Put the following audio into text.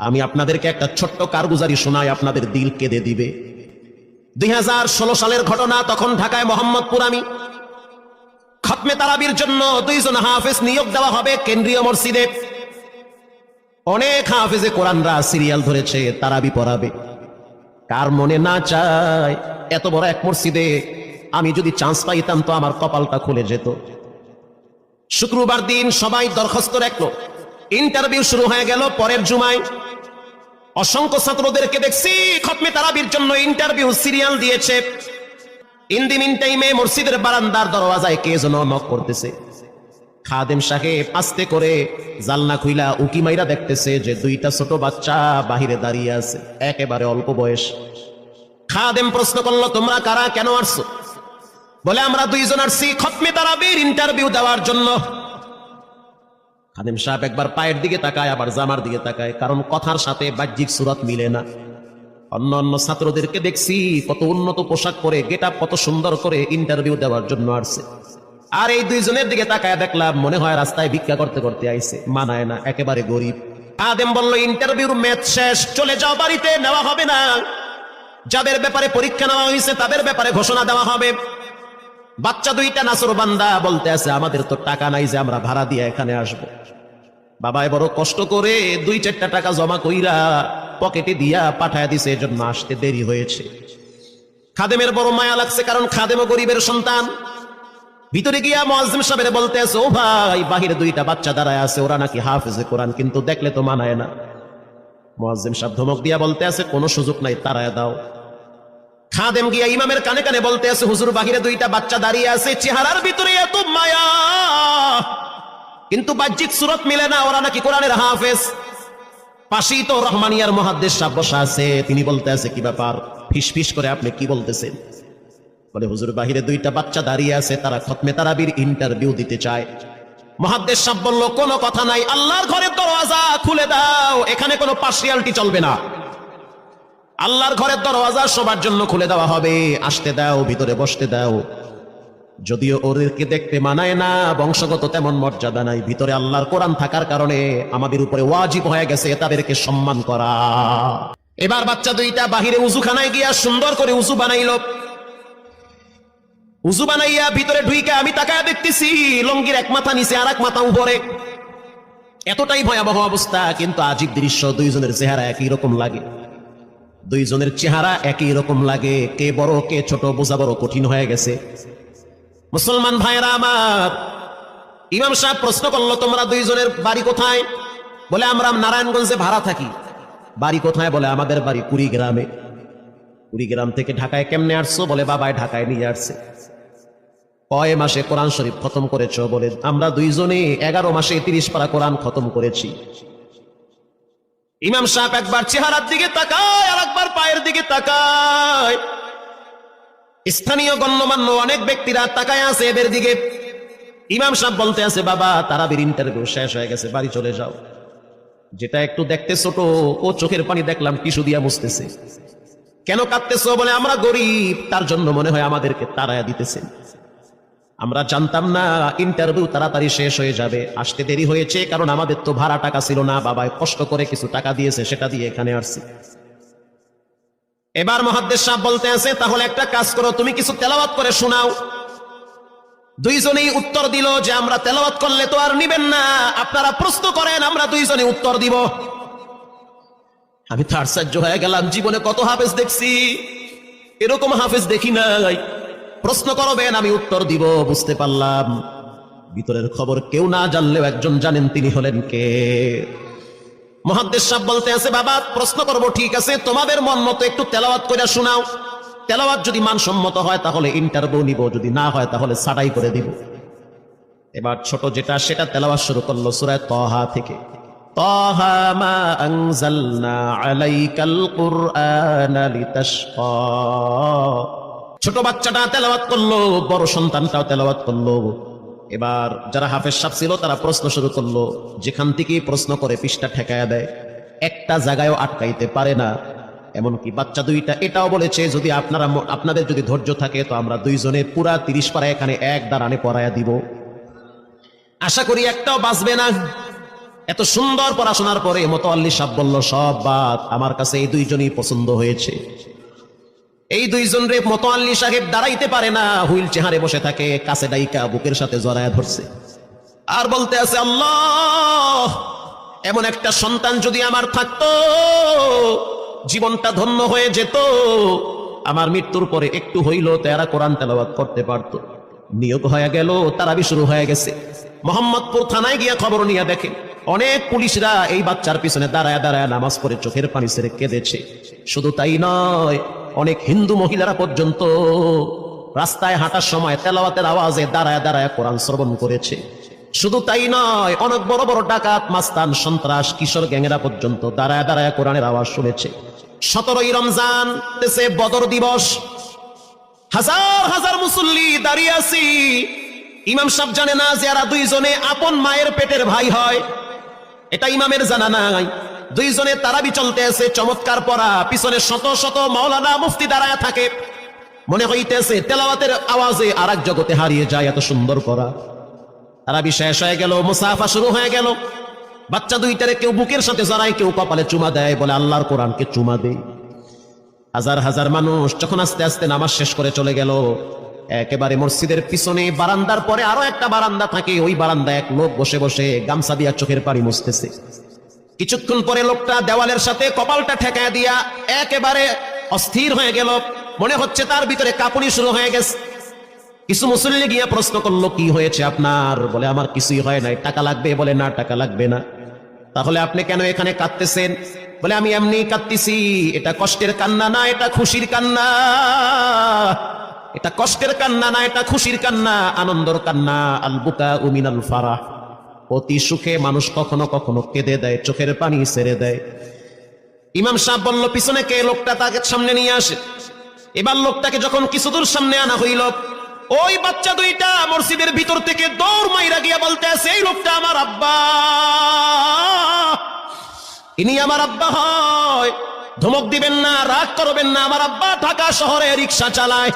আমি আপনাদেরকে একটা ছোট্ট কারগুজারি শোনাই, আপনাদের দিল কেঁদে দিবে। 2016 সালের ঘটনা। তখন ঢাকায় মোহাম্মদপুর আমি খতমে তারাবির জন্য 2 জন হাফেজ নিয়োগ দেওয়া হবে কেন্দ্রীয় মসজিদে। অনেক হাফেজে কোরআনরা সিরিয়াল ধরেছে তারাবি পড়াবে। কার মনে না চায় এত বড় এক মসজিদে আমি যদি চান্স পাইতাম তো আমার কপালটা খুলে যেত। শুক্রবার দিন সবাই দরখাস্ত রাখলো, ইন্টারভিউ শুরু হয়ে গেল। পরের জুমায় অসংখ্য ছাত্রদেরকে দেখছি খতমে তারাবির জন্য ইন্টারভিউ সিরিয়াল দিয়েছে। ইন দি মিন টাইমে মসজিদের বারান্দার দরওয়াজায় কে যেন নক করতেছে। খাদেম সাহেব আস্তে করে জালনা খুইলা উকি মাইরা দেখতেছে যে 2টা ছোট বাচ্চা বাহিরে দাঁড়িয়ে আছে, একেবারে অল্প বয়স। খাদেম প্রশ্ন করলো, তোমরা কারা, কেন আসছো? বলে, আমরা 2 জন আসছি খতমে তারাবির ইন্টারভিউ দেওয়ার জন্য। খাদেম সাহেব একবার পায়ের দিকে তাকায়, আবার জামার দিকে তাকায়, কারণ কথার সাথে বাহ্যিক সুরত মিলে না। অন্য অন্য ছাত্রদেরকে দেখছি কত উন্নত পোশাক পরে, গেটআপ কত সুন্দর করে ইন্টারভিউ দেওয়ার জন্য আসছে। আর এই 2 জনের দিকে তাকায় দেখলাম মনে হয় রাস্তায় ভিক্ষা করতে করতে আইছে, মানায় না, একেবারে গরিব। খাদেম বলল, ইন্টারভিউর ম্যাচ শেষ, চলে যাও বাড়িতে, নেওয়া হবে না। যাদের ব্যাপারে পরীক্ষা নেওয়া হয়েছে তাদের ব্যাপারে ঘোষণা দেওয়া হবে। বাচ্চা 2টা নাসর বান্দা বলতে আছে, আমাদের তো টাকা নাই যে আমরা ভাড়া দিয়ে এখানে আসবো। বাবাই বড় কষ্ট করে 2-4টা টাকা জমা কইরা পকেটে দিয়া পাঠায় দিছে, এজন্য আসতে দেরি হয়েছে। খাদেমের বড় মায়া লাগছে, কারণ খাদেমও গরিবের সন্তান। ভিতরে গিয়া মুয়াজ্জিম সাহেবের বলতে আছে, ও ভাই, বাহিরে 2টা বাচ্চা দাঁড়ায় আছে, ওরা নাকি হাফেজে কোরআন, কিন্তু দেখলে তো মানায় না। মুয়াজ্জিম সাহেব ধমক দিয়া বলতে আছে, কোনো সুযোগ নাই, তাড়ায় দাও। খাদেম গিয়া ইমামের কানে কানে বলতে আছে, হুজুর, বাহিরে 2টা বাচ্চা দাঁড়িয়ে আছে, চেহারার ভিতরে এত মায়া, কিন্তু বাহ্যিক সুরত মিলে না, ওরা নাকি কোরআনের হাফেজ। পাশেই তো রহমানিয়ার মুহাদ্দিস সাহেব বসা আছে, তিনি বলতে আছে, কি ব্যাপার, ফিসফিস করে আপনি কি বলতেছেন? বলে, হুজুর, বাহিরে 2টা বাচ্চা দাঁড়িয়ে আছে, তারা খতমে তারাবির ইন্টারভিউ দিতে চায়। মুহাদ্দিস সাহেব বলল, কোনো কথা নাই, আল্লাহর ঘরের দরওয়াজা খুলে দাও, এখানে কোনো পার্সিয়ালিটি চলবে না। আল্লাহর ঘরের দরওয়াজা সবার জন্য খুলে দেওয়া হবে, আসতে দাও, ভিতরে বসতে দাও। যদিও ওদেরকে দেখতে মানায় না, বংশগত তেমন মর্যাদা নাই, ভিতরে আল্লাহর কোরআন থাকার কারণে আমাদের উপরে ওয়াজিব হয়ে গেছে তাদেরকে সম্মান করা। এবার বাচ্চা 2টা বাহিরে উজুখানায় গিয়া সুন্দর করে উজু বানাইল। উজু বানাইয়া ভিতরে ঢুইকা আমি তাকায় দেখতেছি লঙ্গির এক মাথা নিচে আর এক মাথা উপরে, এতটাই ভয়াবহ অবস্থা। কিন্তু আজীব দৃশ্য, 2 জনের চেহারা একই রকম লাগে। 2 জনের চেহারা একই রকম লাগে, কে বড় কে ছোট বোঝা বড় কঠিন হয়ে গেছে। মুসলমান ভাইরা আমার, ইমাম সাহেব প্রশ্ন করলো, তোমরা 2 জনের বাড়ি কোথায়? বলে, আমরা নারায়ণগঞ্জে ভাড়া থাকি। বাড়ি কোথায়? বলে, আমাদের বাড়ি কুড়িগ্রামে। কুড়িগ্রাম থেকে ঢাকায় কেমনে আসছো? বলে, বাবাই ঢাকায় নিয়ে আসছে। কয় মাসে কোরআন শরীফ খতম করেছো? বলে, আমরা 2 জনে 11 মাসে 30 পারা কোরআন খতম করেছি। ইমাম সাহেব একবার চেহারার দিকে তাকায় আর একবার পায়ের দিকে তাকায়। স্থানীয় গণ্যমান্য অনেক ব্যক্তিরা তাকায় আছে এদের দিকে। ইমাম সাহেব বলতে আছে, বাবা, তারাবির ইন্টারভিউ শেষ হয়ে গেছে, বাড়ি চলে যাও। যেটা একটু দেখতে ছোট, ও চোখের পানি দেখলাম টিস্যু দিয়া মুছতেছে। কেন কাঁদতেছো? বলে, আমরা গরিব, তার জন্য মনে হয় আমাদেরকে তাড়ায়া দিতেছে। আমরা জানতাম না ইন্টারভিউ তাড়াতাড়ি শেষ হয়ে যাবে, আসতে দেরি হয়েছে, কারণ আমাদের তো ভাড়া টাকা ছিল না, বাবাই কষ্ট করে কিছু টাকা দিয়েছে, সেটা দিয়ে এখানে আসছি। এবার মুহাদ্দিস সাহেব বলতে আছে, তাহলে একটা কাজ করো, তুমি কিছু তেলাওয়াত করে শোনাও। 2 জনেই উত্তর দিল যে, আমরা তেলাওয়াত করলে তো আর নিবেন না, আপনারা প্রশ্ন করেন, আমরা 2 জনে উত্তর দিব। আমি তো আশ্চর্য হয়ে গেলাম, জীবনে কত হাফেজ দেখছি, এরকম হাফেজ দেখি নাই। প্রশ্ন করবেন, আমি উত্তর দিব। বুঝতে পারলাম ভিতরের খবর কেউ না জানলেও একজন জানেন, তিনি হলেন কে? মুহাদ্দিস সাহেব বলতে আছে, বাবা, প্রশ্ন করব, ঠিক আছে, তোমাদের মন মতো একটু তেলাওয়াত করে শোনাও। তেলাওয়াত যদি মানসম্মত হয় তাহলে ইন্টারভিউ নিব, যদি না হয় তাহলে ছাঁটাই করে দিব। এবার ছোট যেটা সেটা তেলাওয়াত শুরু করলো সূরা তাহা থেকে। তাহা মা আনজালনা আলাইকাল কুরআনা লিতাশকা। ছোট বাচ্চাটা তেলাওয়াত করলো, বড় সন্তানটাও তেলাওয়াত করলো। এবার যারা হাফেজ সাহেব ছিল তারা প্রশ্ন শুরু করলো। যেখান থেকে প্রশ্ন করে পৃষ্ঠা ঠেকায়া দেয়, একটা জায়গায়ও আটকাইতে পারে না। এমনকি বাচ্চা 2টা এটাও বলেছে, যদি আপনাদের যদি ধৈর্য থাকে তো আমরা 2 জনে পুরা 30 পারা এখানে এক দাঁড়ানে পড়ায়া দিব। আশা করি একটাও বাঁচবে না। এত সুন্দর পড়াশোনার পরে মোতাল্লি সাহেব বলল সব বাদ, আমার কাছে এই দুইজনই পছন্দ হয়েছে। এই দুইজন রে মোতাল্লি সাহেব দাঁড়াইতে পারে না, হুইল চেহারে বসে থাকে, কাছে ডাইকা বুকের সাথে জড়ায় ধরছে আর বলতে আছে, আল্লাহ এমন একটা সন্তান যদি আমার থাকতো জীবনটা ধন্য হয়ে যেত, আমার মৃত্যুর পরে একটু হইল তারা কোরআন তেলাওয়াত করতে পারত। নিয়োগ হয়ে গেল, তারাবি শুরু হয়ে গেছে। মোহাম্মদপুর থানায় গিয়ে খবর নিয়ে দেখে অনেক পুলিশরা এই বাচ্চার পিছনে দাঁড়ায় দাঁড়ায় নামাজ পড়ে চোখের পানি ছেড়ে কেঁদেছে। শুধু তাই নয়, অনেক হিন্দু মহিলারা পর্যন্ত রাস্তায় হাঁটার সময় তেলাওয়াতের আওয়াজে দাঁড়ায় দাঁড়ায় কোরআন শ্রবণ করেছে। শুধু তাই নয়, অনেক বড় বড় ডাকাত, মাস্তান, সন্ত্রাস, কিশোর গ্যাংরা পর্যন্ত দাঁড়ায় দাঁড়ায় কোরআনের আওয়াজ শুনেছে। 17ই রমজান দেশে বদর দিবস, হাজার হাজার মুসল্লি দাঁড়িয়ে আছি। ইমাম সাহেব জানে না যে এরা দুইজনে আপন মায়ের পেটের ভাই হয়, এটা ইমামের জানা নাই। দুইজনে তারাবি চলতে আছে, চমৎকার পড়া, পিছনে শত শত মাওলানা মুফতি দাঁড়ায় থাকে। মনে হইতেছে তেলাওয়াতের আওয়াজে আর এক জগতে হারিয়ে যায়, এত সুন্দর পড়া। তারাবি শেষ হয়ে গেল, মুসাফা শুরু হয়ে গেল। বাচ্চা দুইটারে কেউ বুকের সাথে জড়ায়, কেউ কপালে চুমা দেয়, বলে আল্লাহর কোরআনকে চুমা দেয়। হাজার হাজার মানুষ যখন আস্তে আস্তে নামাজ শেষ করে চলে গেল, একেবারে মসজিদের পিছনে বারান্দার পরে আরো একটা বারান্দা থাকে, ওই বারান্দায় এক লোক বসে বসে গামছা দিয়া চোখের পানি মুছতেছে। কিছুক্ষণ পরে লোকটা দেওয়ালের সাথে কপালটা ঠেকায় দিয়া একেবারে অস্থির হয়ে গেল, মনে হচ্ছে তার ভিতরে কাঁপুনি শুরু হয়ে গেছে। কিছু মুসল্লি গিয়া প্রশ্ন করলো, কি হয়েছে আপনার? বলে আমার কিছুই হয় নাই। টাকা লাগবে? বলে না, টাকা লাগবে না। তাহলে আপনি কেন এখানে কাঁদতেছেন? বলে আমি এমনি কাঁদতেছি, এটা কষ্টের কান্না না, এটা খুশির কান্না। এটা কষ্টের কান্না না, এটা খুশির কান্না, আনন্দর কান্না। আল বুকা মিনাল ফারাহ, অতি সুখে মানুষ কখনো কখনো কেঁদে দেয়, চোখের পানি ছেড়ে দেয়। ইমাম সাহেব বলল, পিছনে কে? লোকটা তাকে সামনে নিয়ে আসে। এবার লোকটাকে যখন কিছু দূর সামনে আনা হইল, ওই বাচ্চা দুইটা মসজিদের ভিতর থেকে দৌড় মাইরা গিয়া বলতে আছে, এই লোকটা আমার আব্বা, ইনি আমার আব্বা হয়। ধমক দিবেন না, রাগ করবেন না, আমার আব্বা ঢাকা শহরে রিক্সা চালায়।